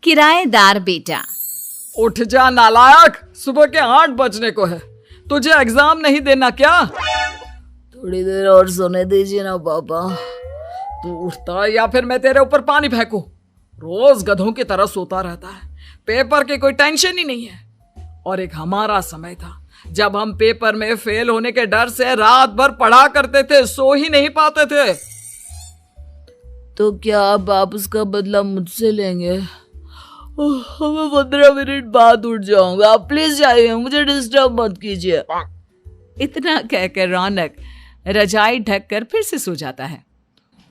किराएदार बेटा। उठ जा नालायक, सुबह के 8 बजने को है। तुझे एग्जाम नहीं देना क्या? थोड़ी देर और सोने दीजिए ना पापा। तू उठता है या फिर मैं तेरे ऊपर पानी फेंकूं? रोज गधों की तरह सोता रहता है, पेपर की कोई टेंशन ही नहीं है। और एक हमारा समय था जब हम पेपर में फेल होने के डर से रात भर पढ़ा करते थे, सो ही नहीं पाते थे। तो क्या अब आप उसका बदला मुझसे लेंगे? मैं 15 मिनट बाद उठ जाऊंगा, आप प्लीज जाइए, मुझे डिस्टर्ब मत कीजिए। इतना कहकर रौनक रजाई ढककर फिर से सो जाता है।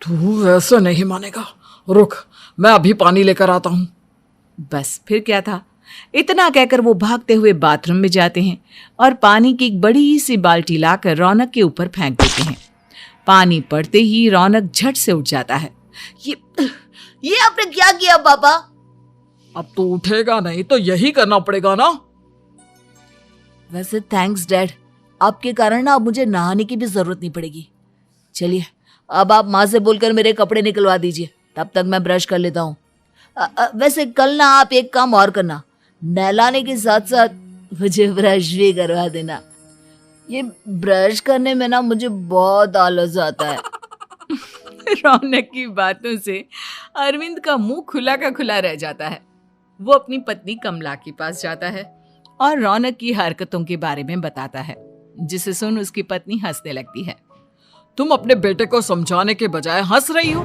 तू ऐसा नहीं मानेगा, रुक मैं अभी पानी लेकर आता हूं। बस फिर क्या था, इतना कहकर वो भागते हुए बाथरूम में जाते हैं और पानी की एक बड़ी सी बाल्टी लाकर रौनक के ऊपर फेंक देते हैं। पानी पड़ते ही रौनक झट से उठ जाता है। ये आपने क्या किया पापा? अब तो उठेगा नहीं तो यही करना पड़ेगा ना। वैसे थैंक्स डैड, आपके कारण ना अब मुझे नहाने की भी जरूरत नहीं पड़ेगी। चलिए अब आप माँ से बोलकर मेरे कपड़े निकलवा दीजिए, तब तक मैं ब्रश कर लेता हूँ। वैसे कल ना आप एक काम और करना, नहलाने के साथ साथ मुझे ब्रश भी करवा देना। ये ब्रश करने में ना मुझे बहुत आलस आता है। रौनक की बातों से अरविंद का मुंह खुला का खुला रह जाता है। वो अपनी पत्नी कमला के पास जाता है और रौनक की हरकतों के बारे में बताता है, जिसे सुन उसकी पत्नी हंसने लगती है। तुम अपने बेटे को समझाने के बजाय हंस रही हो।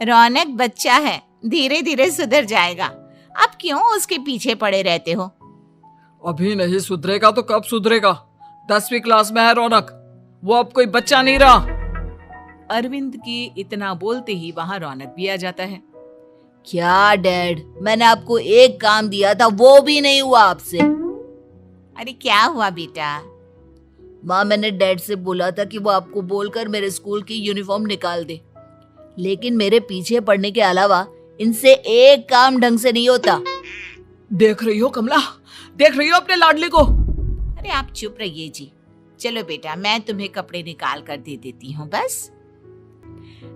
रौनक बच्चा है, धीरे धीरे सुधर जाएगा, आप क्यों उसके पीछे पड़े रहते हो? अभी नहीं सुधरेगा तो कब सुधरेगा? 10वीं क्लास में है रौनक, वो अब कोई बच्चा नहीं रहा। अरविंद की इतना बोलते ही वहां रौनक भी आ जाता है। क्या डैड, मैंने आपको एक काम दिया था, वो भी नहीं हुआ आपसे। अरे क्या हुआ बेटा? माँ, मैंने डैड से बोला था कि वो आपको बोलकर मेरे स्कूल की यूनिफॉर्म निकाल दे, लेकिन मेरे पीछे पड़ने के अलावा इनसे एक काम ढंग से नहीं होता। देख रही हो कमला, देख रही हो अपने लाडले को? अरे आप चुप रहिए जी। चलो बेटा, मैं तुम्हें कपड़े निकाल कर दे देती हूँ। बस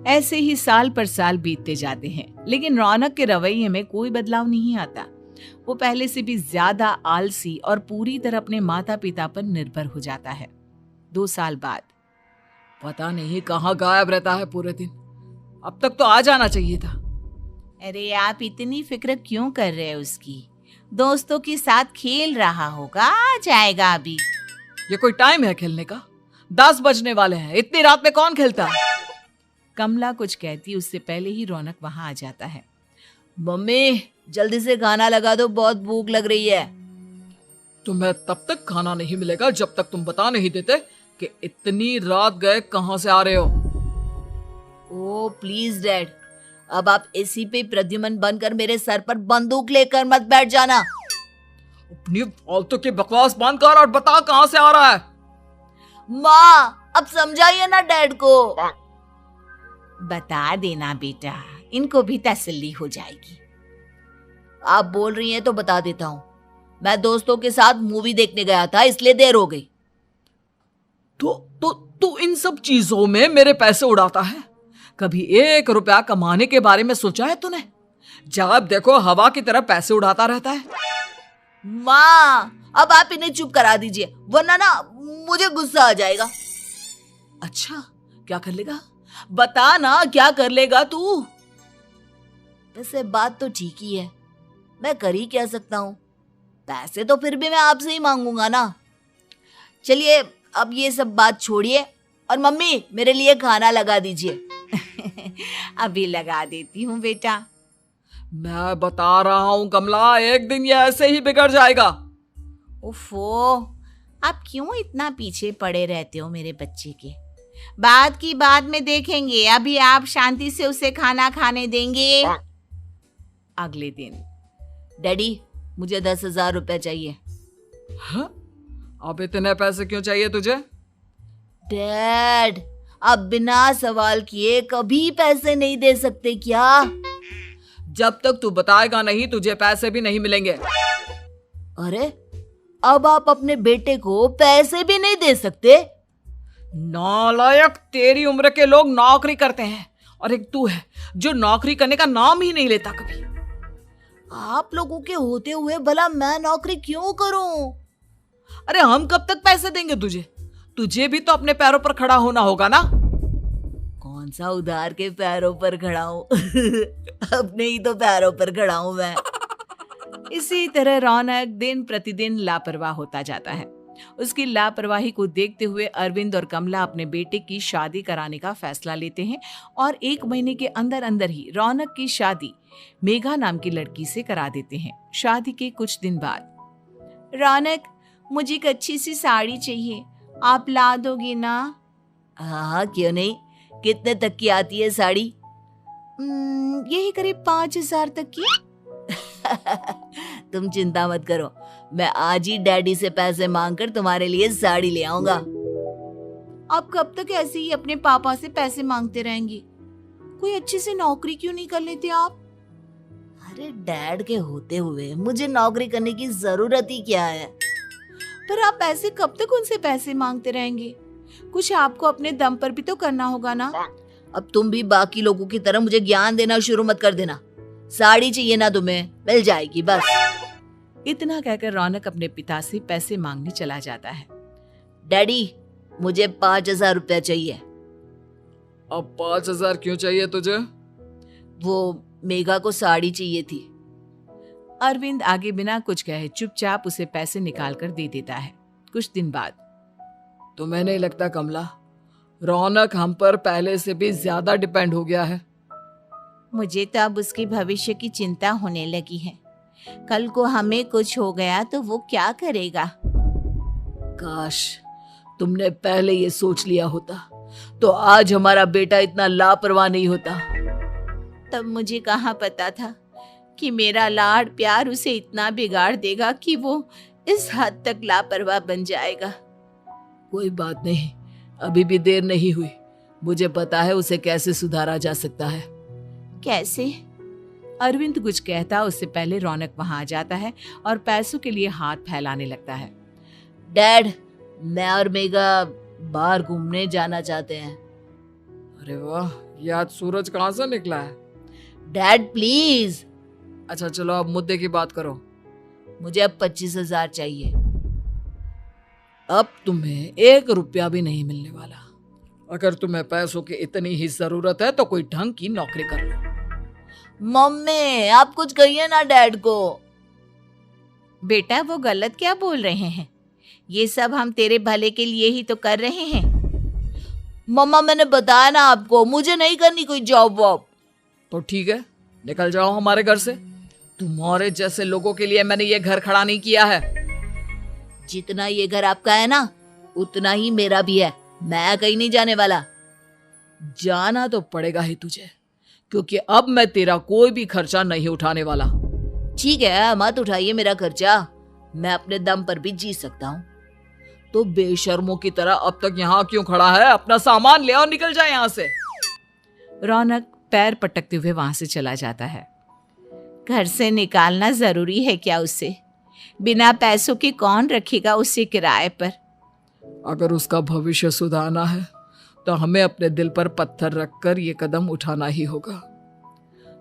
ऐसे ही साल पर साल बीतते जाते हैं, लेकिन रौनक के रवैये में कोई बदलाव नहीं आता। वो पहले से भी ज्यादा आलसी और पूरी तरह अपने माता पिता पर निर्भर हो जाता है। 2 साल बाद पता नहीं कहाँ गायब रहता है पूरे दिन, अब तक तो आ जाना चाहिए था। अरे आप इतनी फिक्र क्यों कर रहे हो उसकी? दोस्तों के साथ खेल रहा होगा, आ जाएगा अभी। ये कोई टाइम है खेलने का? 10 बजने वाले हैं, इतनी रात में कौन खेलता है? कमला कुछ कहती उससे पहले ही रौनक वहां आ जाता है। मम्मी जल्दी से खाना लगा दो, बहुत भूख लग रही है। तुम्हें तब तक खाना नहीं मिलेगा जब तक तुम बता नहीं देते कि इतनी रात गए कहां से आ रहे हो। ओ प्लीज डैड, अब आप एसी पे प्रद्युमन बनकर मेरे सर पर बंदूक लेकर मत बैठ जाना। अपनी फालतू की बकवास बंद कर और बता कहां से आ रहा है। माँ अब समझाइए ना डैड को। बता देना बेटा, इनको भी तसल्ली हो जाएगी। आप बोल रही हैं तो बता देता हूँ, मैं दोस्तों के साथ मूवी देखने गया था, इसलिए देर हो गई। तो इन सब चीजों में मेरे पैसे उड़ाता है। कभी 1 रुपया कमाने के बारे में सोचा है तूने? जब देखो हवा की तरह पैसे उड़ाता रहता है। माँ अब आप इन्हें चुप करा दीजिए, वरना ना मुझे गुस्सा आ जाएगा। अच्छा क्या कर लेगा? बता ना, क्या कर लेगा तू? वैसे बात तो ठीक ही है, मैं कर ही क्या सकता हूँ, पैसे तो फिर भी मैं आपसे ही मांगूंगा ना। चलिए अब ये सब बात छोड़िए और मम्मी मेरे लिए खाना लगा दीजिए। अभी लगा देती हूँ बेटा। मैं बता रहा हूँ कमला, एक दिन ये ऐसे ही बिगड़ जाएगा। ओफो, आप क्यों इतना पीछे पड़े रहते हो मेरे बच्चे के? बात की बाद में देखेंगे, अभी आप शांति से उसे खाना खाने देंगे। अगले दिन डैडी मुझे 10,000 रुपए चाहिए। हाँ? अब इतने पैसे क्यों चाहिए तुझे? डैड आप बिना सवाल किए कभी पैसे नहीं दे सकते क्या? जब तक तू बताएगा नहीं तुझे पैसे भी नहीं मिलेंगे। अरे अब आप अपने बेटे को पैसे भी नहीं दे सकते? नालायक, तेरी उम्र के लोग नौकरी करते हैं और एक तू है जो नौकरी करने का नाम ही नहीं लेता कभी। आप लोगों के होते हुए भला मैं नौकरी क्यों करूं? अरे हम कब तक पैसे देंगे तुझे? तुझे भी तो अपने पैरों पर खड़ा होना होगा ना। कौन सा उधार के पैरों पर खड़ा हूं? अपने ही तो पैरों पर खड़ा हूं मैं। इसी तरह रौनक दिन प्रतिदिन लापरवाह होता जाता है। उसकी लापरवाही को देखते हुए अरविंद और कमला अपने बेटे की शादी कराने का फैसला लेते हैं और 1 महीने के अंदर अंदर ही रौनक की शादी मेघा नाम की लड़की से करा देते हैं। शादी के कुछ दिन बाद, रौनक, मुझे एक अच्छी सी साड़ी चाहिए, आप ला दोगे ना? हाँ, क्यों नहीं। कितने तक की आती है साड़ी? यही करीब 5,000 तक की। तुम चिंता मत करो, मैं आज ही डैडी से पैसे मांगकर तुम्हारे लिए साड़ी ले आऊंगा। आप कब तक ऐसे ही अपने पापा से पैसे मांगते रहेंगी? कोई अच्छी सी नौकरी क्यों नहीं कर लेते आप? अरे डैड के होते हुए मुझे नौकरी करने की जरूरत ही क्या है? पर आप ऐसे कब तक उनसे पैसे मांगते रहेंगे? कुछ आपको अपने दम पर भी तो करना होगा ना। अब तुम भी बाकी लोगों की तरह मुझे ज्ञान देना शुरू मत कर देना। साड़ी चाहिए ना तुम्हें, मिल जाएगी बस। इतना कहकर रौनक अपने पिता से पैसे मांगने चला जाता है। डैडी, मुझे 5,000 रुपया चाहिए। अब 5,000 क्यों चाहिए तुझे? वो मेघा को साड़ी चाहिए थी। अरविंद आगे बिना कुछ कहे चुपचाप उसे पैसे निकाल कर दे देता है। कुछ दिन बाद, तुम्हें नहीं लगता कमला, रौनक हम पर पहले से भी ज्यादा डिपेंड हो गया है? मुझे तो अब उसके भविष्य की चिंता होने लगी है। कल को हमें कुछ हो गया तो वो क्या करेगा? काश तुमने पहले ये सोच लिया होता तो आज हमारा बेटा इतना लापरवाह नहीं होता। तब मुझे कहाँ पता था कि मेरा लाड प्यार उसे इतना बिगाड़ देगा कि वो इस हद तक लापरवाह बन जाएगा। कोई बात नहीं, अभी भी देर नहीं हुई। मुझे पता है उसे कैसे सुधारा जा सकता है। कैसे? अरविंद कुछ कहता उससे पहले रौनक वहां आ जाता है और पैसों के लिए हाथ फैलाने लगता है। डैड, मैं और मेघा बाहर घूमने जाना चाहते हैं। अरे वाह, ये आज सूरज कहाँ से निकला है? Dad please. अच्छा चलो अब मुद्दे की बात करो। मुझे अब 25,000 चाहिए। अब तुम्हें 1 रुपया भी नहीं मिलने वाला। अगर तुम्हें पैसों की इतनी ही जरूरत है तो कोई ढंग की नौकरी कर लो। मम्मी, आप कुछ कहिए ना डैड को। बेटा, वो गलत क्या बोल रहे हैं? ये सब हम तेरे भले के लिए ही तो कर रहे हैं। मम्मा, मैंने बताया ना आपको, मुझे नहीं करनी कोई जॉब वॉब। तो ठीक है, निकल जाओ हमारे घर से। तुम्हारे जैसे लोगों के लिए मैंने ये घर खड़ा नहीं किया है। जितना ये घर आपका है ना, उतना ही मेरा भी है। मैं कहीं नहीं जाने वाला। जाना तो पड़ेगा ही तुझे, क्योंकि अब मैं तेरा कोई भी खर्चा नहीं उठाने वाला। ठीक है, मत उठाइए मेरा खर्चा, मैं अपने दम पर भी जी सकता हूँ। तो बेशर्मों की तरह अब तक यहाँ क्यों खड़ा है? अपना सामान ले और निकल जाए यहाँ से। रौनक पैर पटकते हुए वहां से चला जाता है। घर से निकालना जरूरी है क्या उसे? बिना पैसों के कौन रखेगा उसे किराए पर? अगर उसका भविष्य सुधारना है तो हमें अपने दिल पर पत्थर रखकर ये कदम उठाना ही होगा।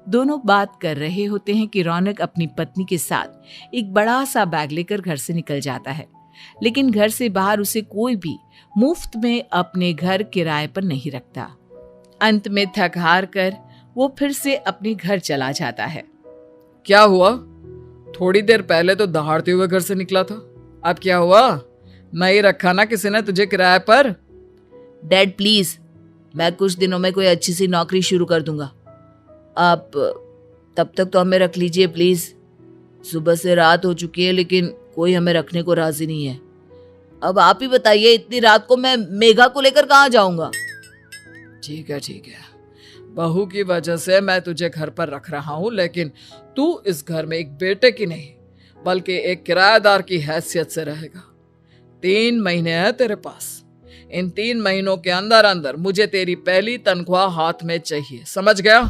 दोनों बात कर रहे होते हैं कि रौनक अपनी पत्नी के साथ एक बड़ा सा बैग लेकर घर से निकल जाता है, लेकिन घर से बाहर उसे कोई भी मुफ्त में अपने घर किराए पर नहीं रखता। अंत में थक हार कर वो फिर से अपने घर चला जाता है। क्या हुआ? थोड़ी देर पहले तो दहाड़ते हुए घर से निकला था, अब क्या हुआ? नहीं रखा ना किसी ने तुझे किराए पर? डैड प्लीज, मैं कुछ दिनों में कोई अच्छी सी नौकरी शुरू कर दूंगा। आप तब तक तो हमें रख लीजिए प्लीज। सुबह से रात हो चुकी है लेकिन कोई हमें रखने को राजी नहीं है। अब आप ही बताइए, इतनी रात को मैं मेघा को लेकर कहाँ जाऊंगा? ठीक है ठीक है, बहू की वजह से मैं तुझे घर पर रख रहा हूँ, लेकिन तू इस घर में एक बेटे की नहीं बल्कि एक किराएदार की हैसियत से रहेगा। 3 महीने है तेरे पास। इन 3 महीनों के अंदर अंदर मुझे तेरी पहली तनख्वाह हाथ में चाहिए, समझ गया?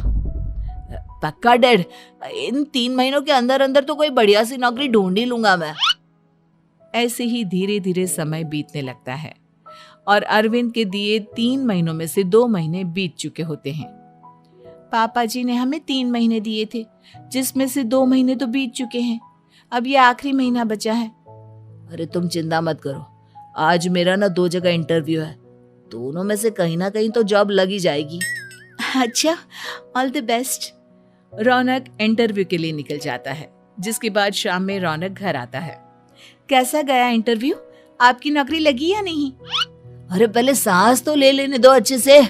पक्का डैड, इन 3 महीनों के अंदर अंदर तो कोई बढ़िया सी नौकरी ढूंढ ही लूंगा मैं। ऐसे ही धीरे धीरे समय बीतने लगता है और अरविंद के दिए 3 महीनों में से 2 महीने बीत चुके होते हैं। पापा जी ने हमें 3 महीने दिए थे, जिसमें से 2 महीने तो बीत चुके हैं। अब ये आखिरी महीना बचा है। अरे तुम चिंता मत करो, आज मेरा ना 2 जगह इंटरव्यू है, दोनों में से कहीं ना कहीं तो जॉब लग ही जाएगी। अच्छा, all the best. Raunak interview के लिए निकल जाता है, जिसके बाद शाम में रौनक घर आता है। कैसा गया इंटरव्यू? आपकी नौकरी लगी या नहीं? अरे पहले सांस तो ले लेने दो अच्छे से।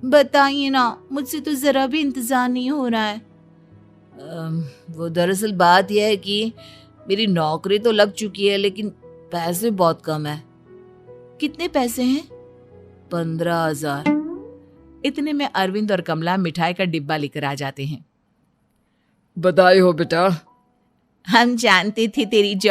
बताइए ना, मुझसे तो जरा भी इंतजार नहीं हो रहा है। वो दरअसल बात यह है कि मेरी नौकरी तो लग चुकी है, लेकिन पैसे बहुत कम है। कितने पैसे हैं? 15,000। इतने में अरविंद और कमला मिठाई का डिब्बा लेकर आ जाते हैं। बधाई हो बेटा। हम जानते थे तेरी जॉब